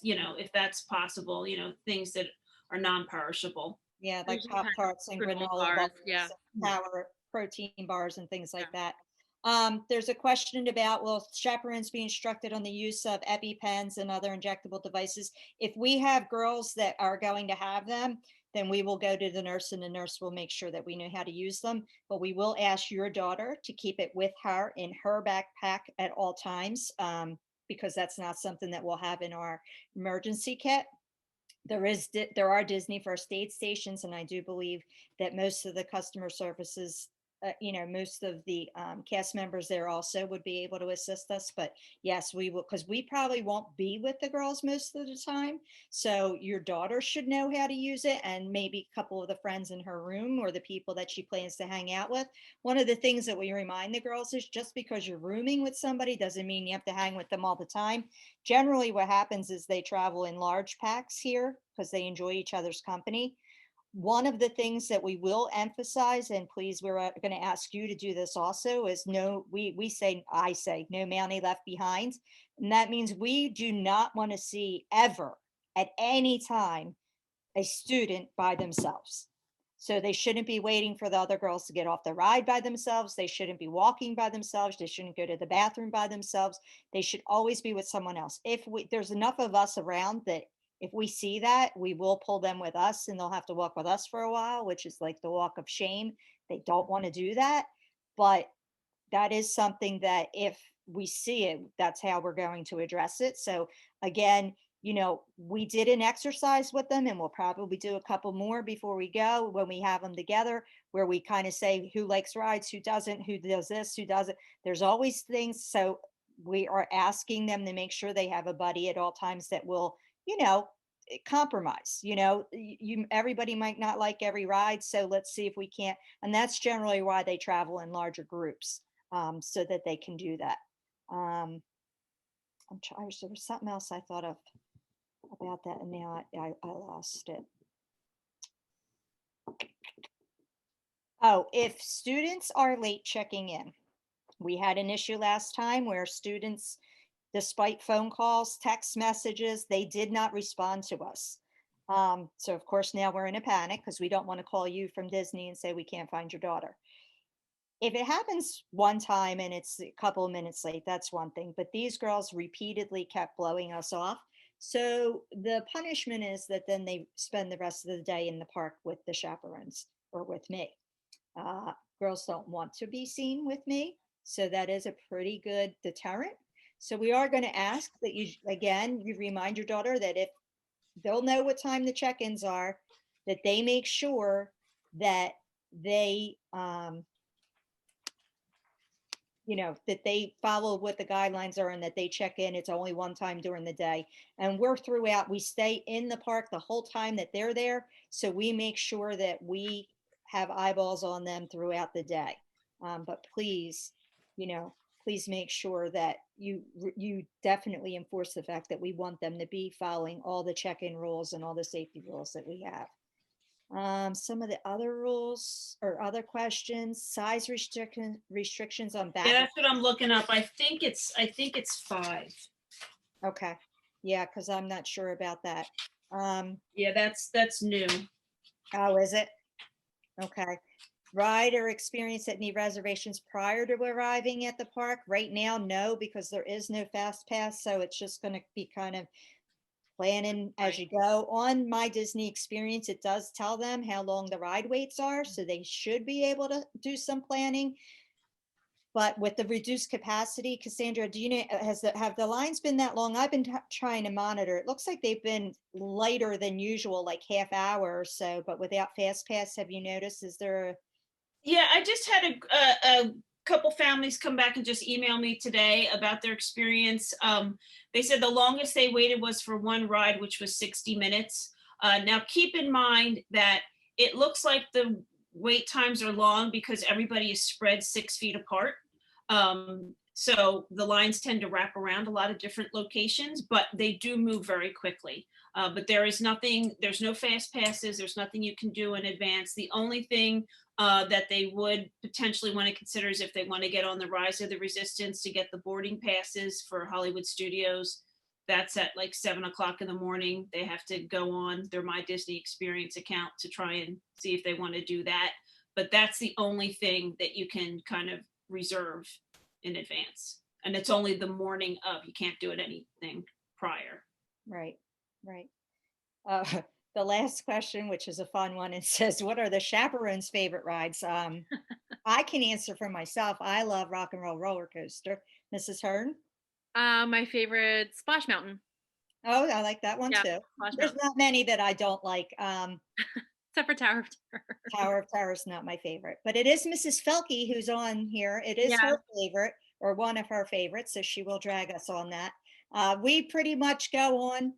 C: that's possible, things that are non-perishable.
B: Yeah, like
A: Usually kind of
B: Pop-Tarts and
A: granola
B: granola
A: bars,
B: bars,
A: yeah.
B: power protein bars and things like
A: Yeah.
B: that. There's a question about, will chaperones be instructed on the use of EpiPens and other injectable devices? If we have girls that are going to have them, then we will go to the nurse, and the nurse will make sure that we know how to use them. But we will ask your daughter to keep it with her in her backpack at all times, because that's not something that we'll have in our emergency kit. There are Disney first aid stations, and I do believe that most of the customer services, most of the cast members there also would be able to assist us. But yes, we will, because we probably won't be with the girls most of the time. So your daughter should know how to use it, and maybe a couple of the friends in her room or the people that she plans to hang out with. One of the things that we remind the girls is, just because you're rooming with somebody doesn't mean you have to hang with them all the time. Generally, what happens is they travel in large packs here because they enjoy each other's company. One of the things that we will emphasize, and please, we're going to ask you to do this also, is I say no Mountie left behind. And that means we do not want to see ever at any time a student by themselves. So they shouldn't be waiting for the other girls to get off the ride by themselves. They shouldn't be walking by themselves. They shouldn't go to the bathroom by themselves. They should always be with someone else. If there's enough of us around that if we see that, we will pull them with us and they'll have to walk with us for a while, which is like the walk of shame. They don't want to do that. But that is something that if we see it, that's how we're going to address it. So again, we did an exercise with them and we'll probably do a couple more before we go when we have them together, where we kind of say who likes rides, who doesn't, who does this, who doesn't. There's always things. So we are asking them to make sure they have a buddy at all times that will, compromise. Everybody might not like every ride. So let's see if we can't. And that's generally why they travel in larger groups, so that they can do that. I'm trying, there was something else I thought of about that and now I lost it. Oh, if students are late checking in, we had an issue last time where students, despite phone calls, text messages, they did not respond to us. So of course now we're in a panic because we don't want to call you from Disney and say we can't find your daughter. If it happens one time and it's a couple of minutes late, that's one thing. But these girls repeatedly kept blowing us off. So the punishment is that then they spend the rest of the day in the park with the chaperones or with me. Girls don't want to be seen with me. So that is a pretty good deterrent. So we are going to ask that you remind your daughter that if they'll know what time the check-ins are, that they make sure that they, that they follow what the guidelines are and that they check in. It's only one time during the day. And we're throughout, we stay in the park the whole time that they're there. So we make sure that we have eyeballs on them throughout the day. But please, please make sure that you definitely enforce the fact that we want them to be following all the check-in rules and all the safety rules that we have. Some of the other rules or other questions, size restrictions on back.
C: Yeah, that's what I'm looking up. I think it's 5.
B: Okay. Yeah, because I'm not sure about that.
C: Yeah, that's new.
B: Oh, is it? Okay. Ride or experience that need reservations prior to arriving at the park? Right now, no, because there is no fast pass. So it's just going to be kind of planning as you go. On My Disney Experience, it does tell them how long the ride waits are, so they should be able to do some planning. But with the reduced capacity, Cassandra, do you know, have the lines been that long? I've been trying to monitor. It looks like they've been lighter than usual, like half hour or so, but without fast pass, have you noticed? Is there
C: Yeah, I just had a couple families come back and just email me today about their experience. They said the longest they waited was for one ride, which was 60 minutes. Now, keep in mind that it looks like the wait times are long because everybody is spread 6 feet apart. So the lines tend to wrap around a lot of different locations, but they do move very quickly. But there's no fast passes, there's nothing you can do in advance. The only thing that they would potentially want to consider is if they want to get on the Rise of the Resistance to get the boarding passes for Hollywood Studios. That's at like 7:00 in the morning. They have to go on their My Disney Experience account to try and see if they want to do that. But that's the only thing that you can kind of reserve in advance. And it's only the morning of, you can't do it anything prior.
B: right? The last question, which is a fun one, it says, what are the chaperones' favorite rides? I can answer for myself. I love Rock and Roll Roller Coaster. Mrs. Hearn?
A: My favorite, Splash Mountain.
B: Oh, I like that one
A: Yeah,
B: too.
A: Splash
B: There's
A: Mountain.
B: not many that I don't like.
A: Except for Tower of Terror.
B: Tower of Terror is not my favorite, but it is Mrs. Felke who's on here. It is
A: Yeah.
B: her favorite or one of her favorites, so she will drag us on that. We pretty much go on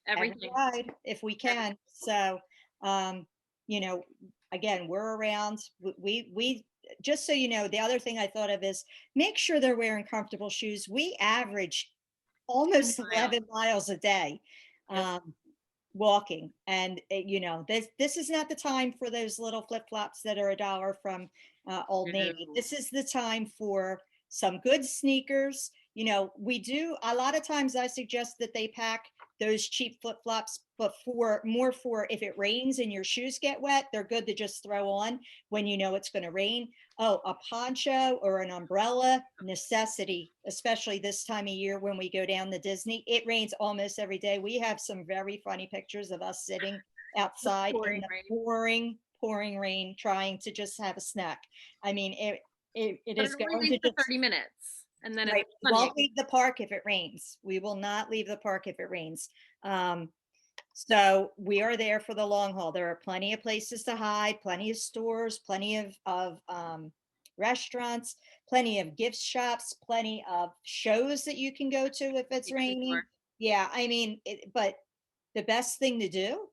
B: every
A: Everything.
B: ride if we can. So, again, we're around. We just so you know, the other thing I thought of is make sure they're wearing comfortable shoes. We average almost 11 miles a day. Walking, and this is not the time for those little flip-flops that are $1 from Old Navy. This is the time for some good sneakers, you know, we do, a lot of times I suggest that they pack those cheap flip-flops, but for more for if it rains and your shoes get wet, they're good to just throw on when you know it's going to rain. Oh, a poncho or an umbrella, necessity, especially this time of year when we go down to Disney. It rains almost every day. We have some very funny pictures of us sitting outside in
A: pouring
B: the
A: rain.
B: pouring rain, trying to just have a snack. I mean, it
A: But
B: is
A: it only
B: going
A: rains
B: to
A: for
B: just
A: 30 minutes and then it's
B: right. We
A: sunny.
B: won't leave the park if it rains. We will not leave the park if it rains. Um, so we are there for the long haul. There are plenty of places to hide, plenty of stores, plenty of restaurants, plenty of gift shops, plenty of shows that you can go to if it's
A: Make sure.
B: raining. Yeah, I mean, but the best thing to do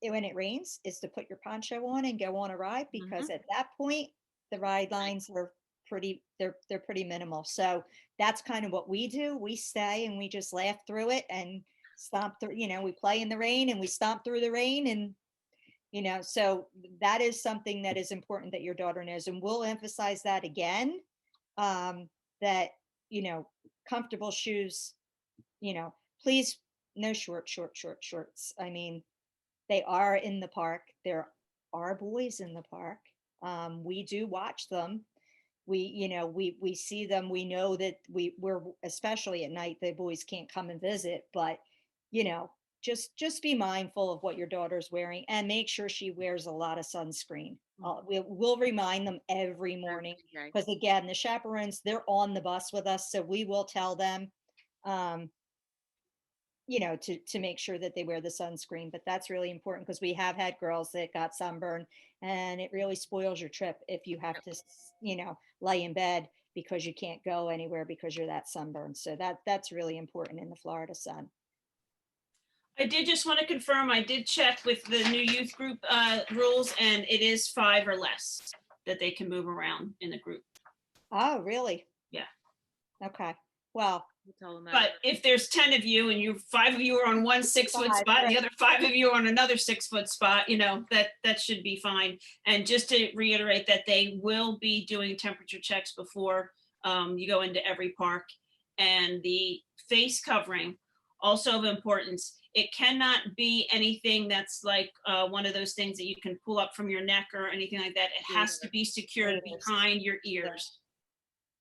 B: when it rains is to put your poncho on and go on a ride, because
A: Mhm.
B: at that point the ride lines are pretty, they're pretty minimal. So that's kind of what we do. We stay and we just laugh through it and stomp through, you know, we play in the rain and we stomp through the rain. And you know, so that is something that is important that your daughter knows, and we'll emphasize that again, that, you know, comfortable shoes, you know, please, no shorts. I mean, they are in the park. There are boys in the park. We do watch them. We, you know, we see them. We know that we're, especially at night, the boys can't come and visit. But you know, just be mindful of what your daughter's wearing and make sure she wears a lot of sunscreen. We'll remind them every morning,
A: Every day.
B: because again, the chaperones, they're on the bus with us, so we will tell them. Um, you know, to make sure that they wear the sunscreen. But that's really important because we have had girls that got sunburn, and it really spoils your trip if you have to, you know, lay in bed because you can't go anywhere because you're that sunburned. So that's really important in the Florida sun.
C: I did just want to confirm, I did check with the new youth group rules, and it is 5 or less that they can move around in the group.
B: Oh, really?
C: Yeah.
B: Okay. Well,
A: We'll tell them that.
C: But if there's 10 of you and 5 of you are on one 6-foot
B: 5,
C: spot and the
B: right.
C: other 5 of you are on another 6-foot spot, you know, that should be fine. And just to reiterate that they will be doing temperature checks before you go into every park. And the face covering, also of importance, it cannot be anything that's like one of those things that you can pull up from your neck or anything like that. It has to be secured
B: Gaiters.
C: behind your ears.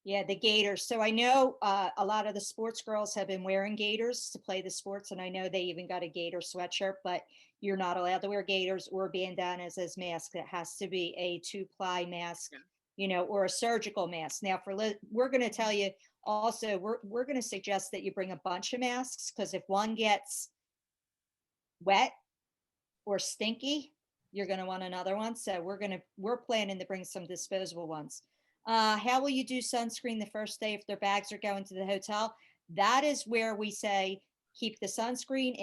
B: Yeah, the gaiters. So I know a lot of the sports girls have been wearing gaiters to play the sports, and I know they even got a gator sweatshirt, but you're not allowed to wear gaiters or bandanas as masks. It has to be a 2-ply mask,
A: Yeah.
B: you know, or a surgical mask. Now, we're going to tell you also, we're going to suggest that you bring a bunch of masks, because if one gets wet or stinky, you're going to want another one. So we're planning to bring some disposable ones. How will you do sunscreen the first day if their bags are going to the hotel? That is where we say keep the sunscreen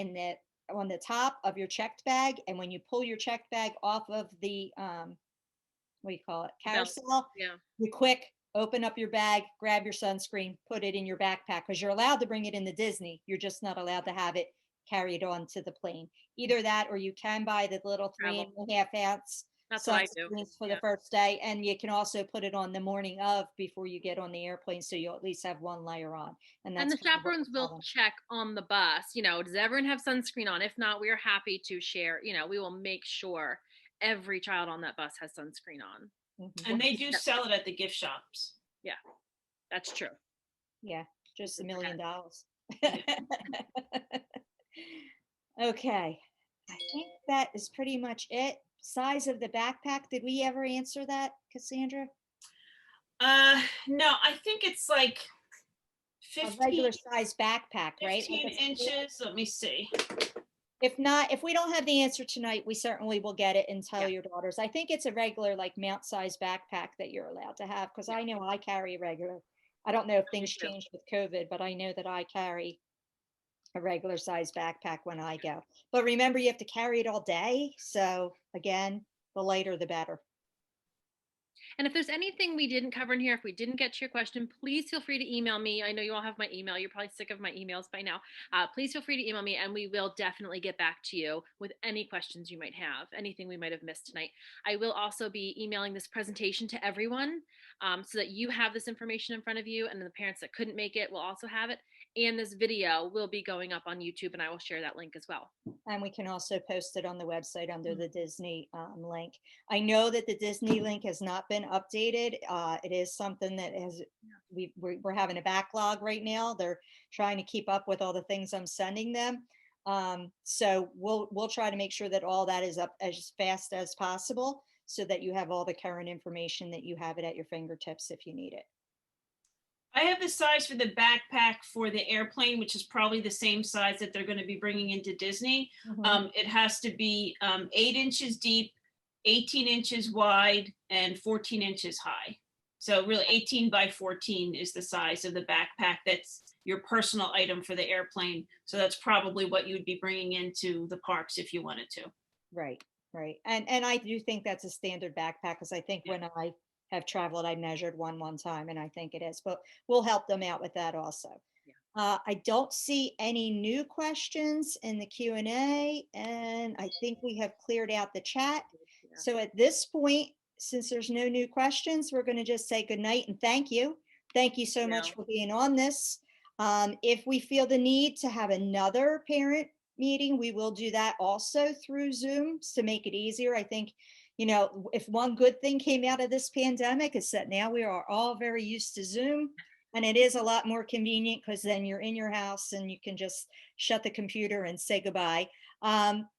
B: on the top of your checked bag, and when you pull your checked bag off of the what do you call it, carousel,
A: Yeah.
B: you quick open up your bag, grab your sunscreen, put it in your backpack, because you're allowed to bring it into Disney. You're just not allowed to have it carried on to the plane. Either that, or you can buy the little
A: Travel.
B: 3.5 ounce
A: That's what I do.
B: sunscreens for
A: Yeah.
B: the first day, and you can also put it on the morning of before you get on the airplane, so you'll at least have one layer on. And
A: And
B: that's
A: the
B: kind of what
A: chaperones
B: we tell
A: will
B: them.
A: check on the bus, you know, does everyone have sunscreen on? If not, we are happy to share, you know, we will make sure every child on that bus has sunscreen on.
B: Mhm.
C: And they do sell it at the gift shops.
A: Yeah, that's true.
B: Yeah, just $1
A: Good for
B: million. Okay, I think that is pretty much it. Size of the backpack, did we ever answer that, Cassandra?
C: No, I think it's like
B: A
C: 15,
B: regular size backpack, right?
C: 15
B: Like a
C: inches. Let me see.
B: if not, if we don't have the answer tonight, we certainly will get it and tell
A: Yeah.
B: your daughters. I think it's a regular, like, mount size backpack that you're allowed to have, because I know I carry a regular. I don't know if
A: Me
B: things
A: too.
B: changed with COVID, but I know that I carry a regular size backpack when I go. But remember, you have to carry it all day. So again, the lighter, the better.
A: And if there's anything we didn't cover in here, if we didn't get to your question, please feel free to email me. I know you all have my email. You're probably sick of my emails by now. Please feel free to email me, and we will definitely get back to you with any questions you might have, anything we might have missed tonight. I will also be emailing this presentation to everyone. so that you have this information in front of you, and the parents that couldn't make it will also have it. And this video will be going up on YouTube, and I will share that link as well.
B: And we can also post it on the website under the Disney link. I know that the Disney link has not been updated. It is something that has, we're having a backlog right now. They're trying to keep up with all the things I'm sending them. So we'll try to make sure that all that is up as fast as possible, so that you have all the current information, that you have it at your fingertips if you need it.
C: I have the size for the backpack for the airplane, which is probably the same size that they're going to be bringing into Disney. It has to be 8 inches deep, 18 inches wide, and 14 inches high. So really 18 by 14 is the size of the backpack. That's your personal item for the airplane. So that's probably what you would be bringing into the parks if you wanted to.
B: Right, right. And I do think that's a standard backpack, because I think when I have traveled, I measured one time, and I think it is, but we'll help them out with that also. I don't see any new questions in the Q&A, and I think we have cleared out the chat. So at this point, since there's no new questions, we're going to just say good night and thank you. Thank you so much for being on this. If we feel the need to have another parent meeting, we will do that also through Zoom to make it easier. I think, you know, if one good thing came out of this pandemic, is that now we are all very used to Zoom, and it is a lot more convenient, because then you're in your house and you can just shut the computer and say goodbye.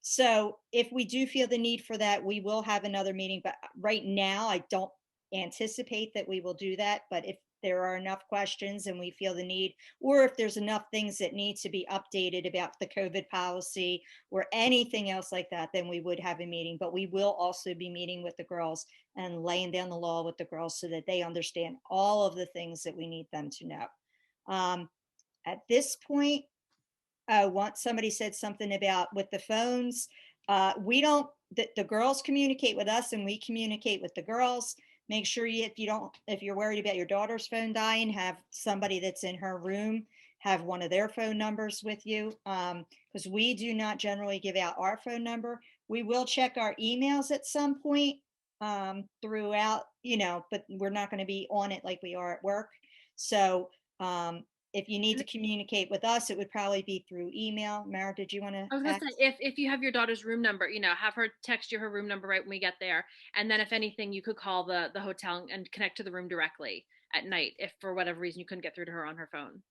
B: So if we do feel the need for that, we will have another meeting, but right now I don't anticipate that we will do that. But if there are enough questions and we feel the need, or if there's enough things that need to be updated about the COVID policy or anything else like that, then we would have a meeting. But we will also be meeting with the girls and laying down the law with the girls, so that they understand all of the things that we need them to know. At this point, somebody said something about with the phones. We don't, the girls communicate with us and we communicate with the girls. Make sure if you're worried about your daughter's phone dying, have somebody that's in her room have one of their phone numbers with you, because we do not generally give out our phone number. We will check our emails at some point throughout, but we're not going to be on it like we are at work. So if you need to communicate with us, it would probably be through email. Mara, did you want to?
A: I was gonna say, if you have your daughter's room number, have her text you her room number right when we get there. And then if anything, you could call the hotel and connect to the room directly at night, if for whatever reason you couldn't get through to her on her phone.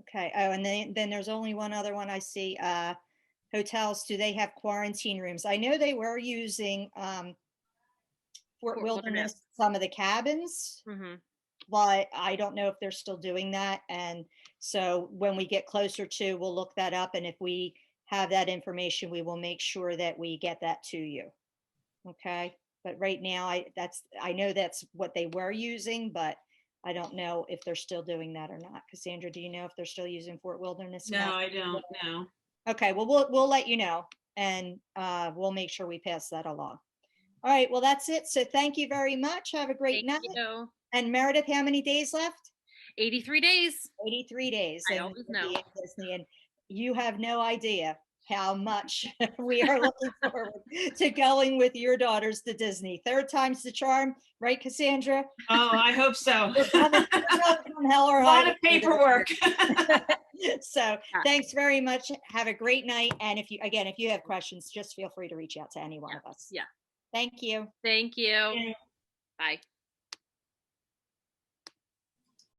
B: Okay. Oh, and then there's only one other one I see. Hotels, do they have quarantine rooms? I know they were using Fort Wilderness, some of the cabins, but I don't know if they're still doing that. And so when we get closer to, we'll look that up. And if we have that information, we will make sure that we get that to you. Okay. But right now, I know that's what they were using, but I don't know if they're still doing that or not. Cassandra, do you know if they're still using Fort Wilderness?
C: No, I don't know.
B: Okay. Well, we'll let you know, and we'll make sure we pass that along. All right, well, that's it. So thank you very much. Have a great night.
A: Thank you.
B: And Meredith, how many days left?
A: 83 days.
B: 83 days.
A: I always know.
B: Disney, and you have no idea how much we are looking forward to going with your daughters to Disney. Third time's the charm, right, Cassandra?
C: Oh, I hope so.
B: From hell or
C: a lot
B: high
C: of paperwork.
B: So thanks very much. Have a great night. And if you have questions, just feel free to reach out to any one of us.
A: Yeah.
B: Thank you.
A: Thank you. Bye.